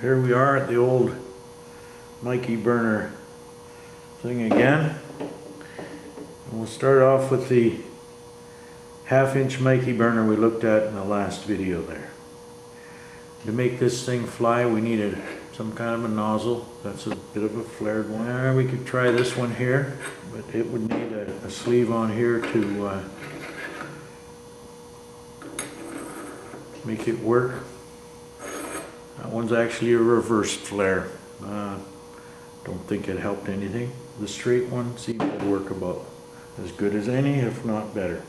here we are at the old Mikey burner thing again. And we'll start off with the 1/2 inch Mikey burner we looked at in the last video there. To make this thing fly, we needed some kind of a nozzle. That's a bit of a flared one. We could try this one here, but it would need a sleeve on here to make it work. That one's actually a reversed flare. Don't think it helped anything. The straight one seemed to work about as good as any, if not better.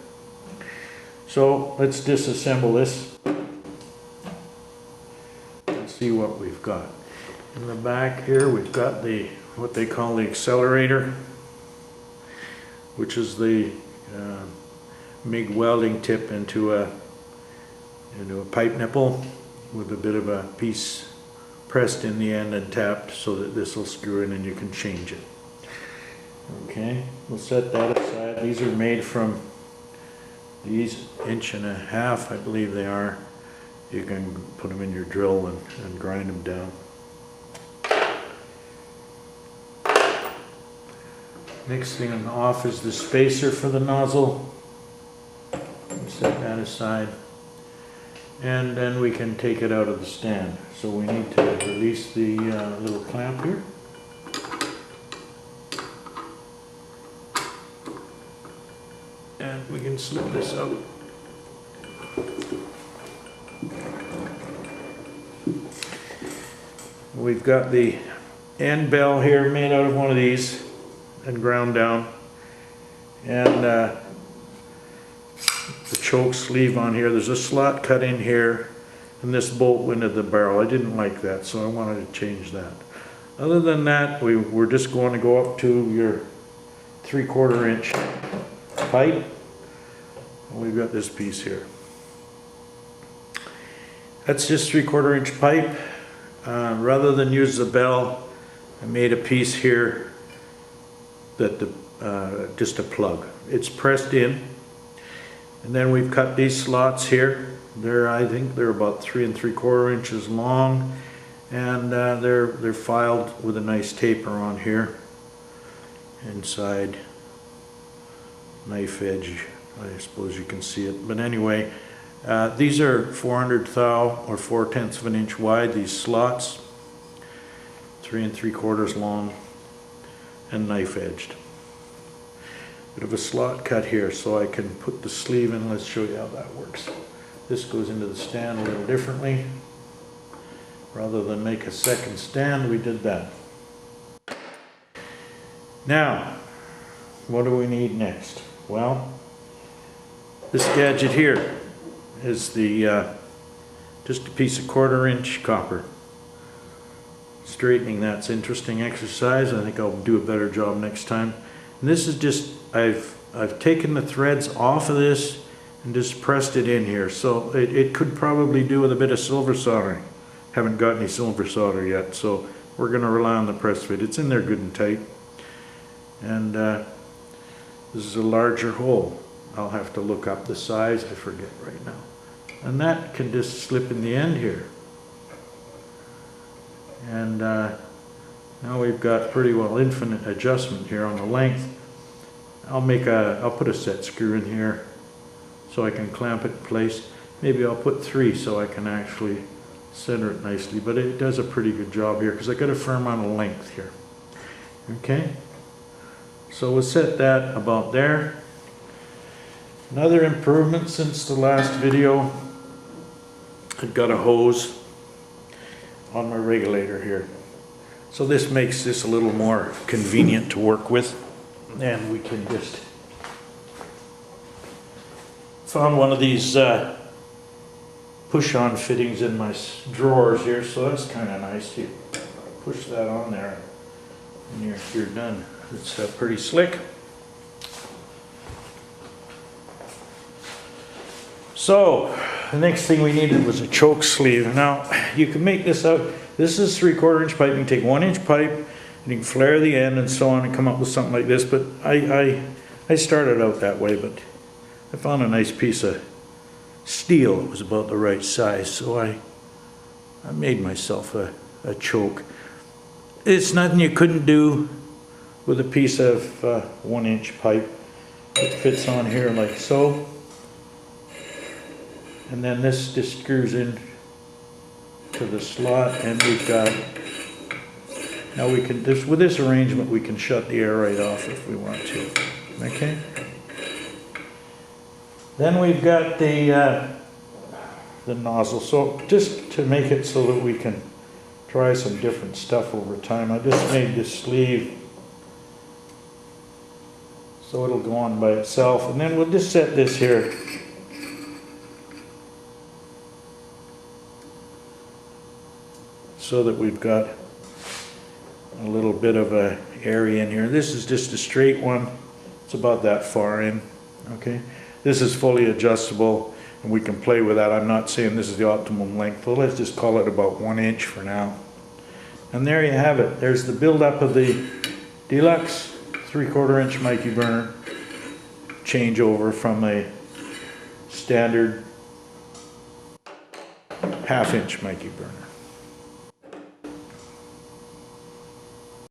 So let's disassemble this and see what we've got. In the back here we've got the what they call the accelerator, which is the MIG welding tip into a pipe nipple with a bit of a piece pressed in the end and tapped so that this will screw in and you can change it. Okay, we'll set that aside. These are made from these 1.5 inches, I believe they are. You can put them in your drill and grind them down. Next thing off is the spacer for the nozzle. Set that aside. And then we can take it out of the stand. So we need to release the little clamp here. And we can slip this out. We've got the end bell here made out of one of these and ground down. And the choke sleeve on here, there's a slot cut in here and this bolt went into the barrel. I didn't like that, so I wanted to change that. Other than that, we're just going to go up to your 3/4 inch pipe, and we've got this piece here. That's just 3/4 inch pipe. Rather than use the bell, I made a piece here that just a plug. It's pressed in. And then we've cut these slots here. I think they're about 3 3/4 inches long, and they're filed with a nice taper on here. Inside, knife edge. I suppose you can see it. But anyway, these are 400 thou or 4/10 of an inch wide. These slots, 3 3/4 long, and knife edged. Bit of a slot cut here so I can put the sleeve in. Let's show you how that works. This goes into the stand a little differently. Rather than make a second stand, we did that. Now, what do we need next? Well, this gadget here is the just a piece of 1/4 inch copper. Straightening that's interesting exercise. I think I'll do a better job next time. And this is just, I've taken the threads off of this and just pressed it in here. So it could probably do with a bit of silver soldering. Haven't got any silver solder yet, so we're going to rely on the press fit. It's in there good and tight. And this is a larger hole. I'll have to look up the size, I forget right now. And that can just slip in the end here. And now we've got pretty well infinite adjustment here on the length. I'll put a set screw in here so I can clamp it in place. Maybe I'll put 3 so I can actually center it nicely, but it does a pretty good job here because I got a fair amount of length here. Okay, so we'll set that about there. Another improvement since the last video, I've got a hose on my regulator here. So this makes this a little more convenient to work with, and we can just found one of these push-on fittings in my drawers here, so that's kind of nice. You push that on there and you're done. It's pretty slick. So the next thing we needed was a choke sleeve. Now you can make this out. This is 3/4 inch pipe. You can take 1 inch pipe and you can flare the end and so on and come up with something like this. But I started out that way, but I found a nice piece of steel. It was about the right size, so I made myself a a choke. It's nothing you couldn't do with a piece of 1-inch pipe. It fits on here like so. And then this just screws in to the slot, and we've got, now we can, with this arrangement we can shut the air right off if we want to. Okay? Then we've got the nozzle. So just to make it so that we can try some different stuff over time, I just made this sleeve so it'll go on by itself, and then we'll just set this here so that we've got a little bit of a area in here. This is just a straight one. It's about that far in. Okay, this is fully adjustable and we can play with that. I'm not saying this is the optimum length, but let's just call it about 1 inch for now. And there you have it. There's the build-up of the Deluxe 3/4 inch Mikey burner changeover from a standard 1/2 inch Mikey burner.